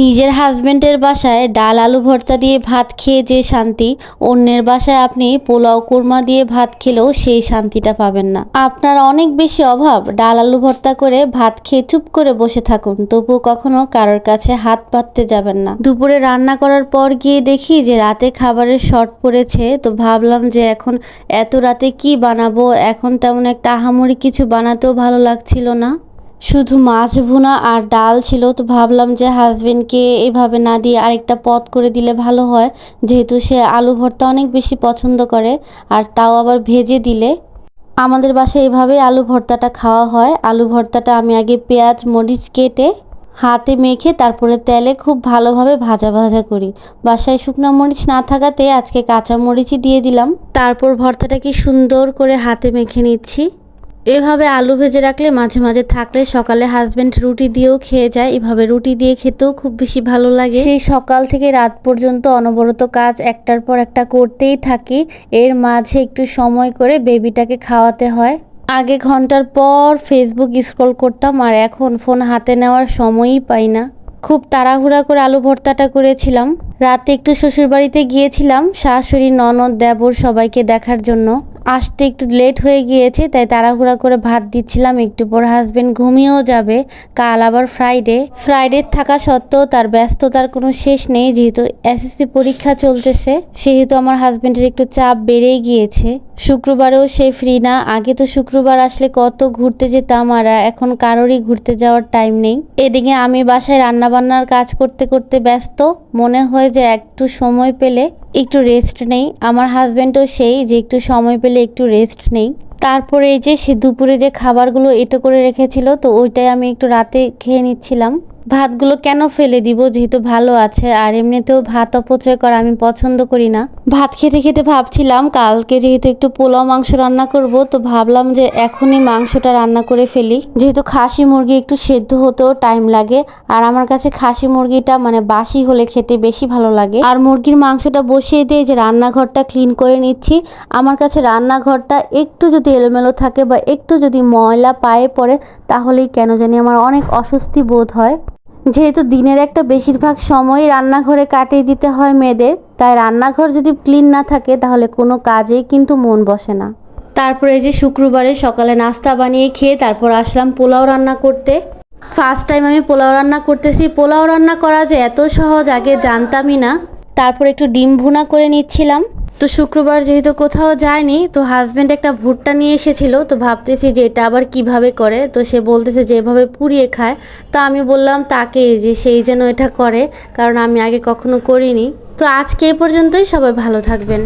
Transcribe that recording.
নিজের হাজবেন্ডের বাসায় ডাল আলু ভর্তা দিয়ে ভাত খেয়ে যে শান্তি, অন্যের বাসায় আপনি পোলাও কুরমা দিয়ে ভাত খেলেও সেই শান্তিটা পাবেন না। আপনার অনেক বেশি অভাব, ডাল আলু ভর্তা করে ভাত খেয়ে চুপ করে বসে থাকুন, তবুও কখনো কারোর কাছে হাত পাততে যাবেন না। দুপুরে রান্না করার পর গিয়ে দেখি যে রাতে খাবারের শর্ট পড়েছে, তো ভাবলাম যে এখন এত রাতে কি বানাবো। এখন তেমন একটা আহামরি কিছু বানাতেও ভালো লাগছিল না, শুধু মাছ ভুনা আর ডাল ছিল। তো ভাবলাম যে হাজবেন্ডকে এভাবে না দিয়ে আরেকটা পদ করে দিলে ভালো হয়, যেহেতু সে আলু ভর্তা অনেক বেশি পছন্দ করে, আর তাও আবার ভেজে দিলে। আমাদের বাসায় এভাবেই আলু ভর্তাটা খাওয়া হয়। আলু ভর্তাটা আমি আগে পেঁয়াজ মরিচ কেটে হাতে মেখে তারপরে তেলে খুব ভালোভাবে ভাজা ভাজা করি। বাসায় শুকনো মরিচ না থাকাতে আজকে কাঁচা মরিচই দিয়ে দিলাম। তারপর ভর্তাটাকে সুন্দর করে হাতে মেখে নিচ্ছি। এভাবে আলু ভেজে রাখলে মাঝে মাঝে থাকলে সকালে হাজবেন্ড রুটি দিয়েও খেয়ে যায়। এভাবে রুটি দিয়ে খেতেও খুব বেশি ভালো লাগে। সেই সকাল থেকে রাত পর্যন্ত অনবরত কাজ একটার পর একটা করতেই থাকি। এর মাঝে একটু সময় করে বেবিটাকে খাওয়াতে হয়। আগে ঘন্টার পর ফেসবুক স্ক্রল করতাম, আর এখন ফোন হাতে নেওয়ার সময়ই পাই না। খুব তাড়াহুড়া করে আলু ভর্তাটা করেছিলাম। রাতে একটু শ্বশুরবাড়িতে গিয়েছিলাম শাশুড়ি ননদ দেবর সবাইকে দেখার জন্য। আসতে একটু লেট হয়ে গিয়েছে, তাই তাড়াহুড়া করে ভাত দিচ্ছিলাম। একটু পর হাজবেন্ড ঘুমিয়েও যাবে। কাল আবার ফ্রাইডে থাকা সত্ত্বেও তার ব্যস্ততার কোনো শেষ নেই, যেহেতু এসএসসি পরীক্ষা চলতেছে, সেহেতু আমার হাজবেন্ডের একটু চাপ বেড়েই গিয়েছে। শুক্রবারেও সে ফ্রি না। আগে তো শুক্রবার আসলে কত ঘুরতে যেতাম, আর এখন কারোরই ঘুরতে যাওয়ার টাইম নেই। এদিকে আমি বাসায় রান্নাবান্নার কাজ করতে করতে ব্যস্ত। মনে হয় যে একটু সময় পেলে একটু রেস্ট নেই। আমার হাজবেন্ডও সেই যে একটু সময় পেলে একটু রেস্ট নেই। তারপরে এই যে সে দুপুরে যে খাবারগুলো এটো করে রেখেছিল, তো ওইটাই আমি একটু রাতে খেয়ে নিচ্ছিলাম। ভাতগুলো কেন ফেলে দিব, যেহেতু ভালো আছে, আর এমনিতেও ভাত অপচয় করা আমি পছন্দ করি না। ভাত খেতে খেতে ভাবছিলাম কালকে যেহেতু একটু পোলাও মাংস রান্না করব, তো ভাবলাম যে এখনই মাংসটা রান্না করে ফেলি, যেহেতু খাসি মুরগি একটু সেদ্ধ হতেও টাইম লাগে। আর আমার কাছে খাসি মুরগিটা মানে বাসি হলে খেতে বেশি ভালো লাগে। আর মুরগির মাংসটা বসিয়ে দিয়ে যে রান্নাঘরটা ক্লিন করে নিচ্ছি। আমার কাছে রান্নাঘরটা একটু যদি এলোমেলো থাকে বা একটু যদি ময়লা পায়ে পড়ে, তাহলেই কেন জানি আমার অনেক অস্বস্তি বোধ হয়। যেহেতু দিনের একটা বেশিরভাগ সময়ই রান্নাঘরে কাটিয়ে দিতে হয় মেয়েদের, তাই রান্নাঘর যদি ক্লিন না থাকে তাহলে কোনো কাজেই কিন্তু মন বসে না। তারপরে এই যে শুক্রবারে সকালে নাস্তা বানিয়ে খেয়ে তারপর আসলাম পোলাও রান্না করতে। ফার্স্ট টাইম আমি পোলাও রান্না করতেছি। পোলাও রান্না করা যে এত সহজ আগে জানতামই না। তারপর একটু ডিম ভুনা করে নিচ্ছিলাম। তো শুক্রবার যেহেতু কোথাও যায়নি, তো হাজব্যান্ড একটা ভুট্টা নিয়ে এসেছিল, তো ভাবতেছি যে এটা আবার কিভাবে করে। তো সে বলতেছে যে এভাবে পুড়িয়ে খায়। তো আমি বললাম তাকে যে সেই যেন এটা করে, কারণ আমি আগে কখনো করিনি। তো আজকে এ পর্যন্তই, সবাই ভালো থাকবেন।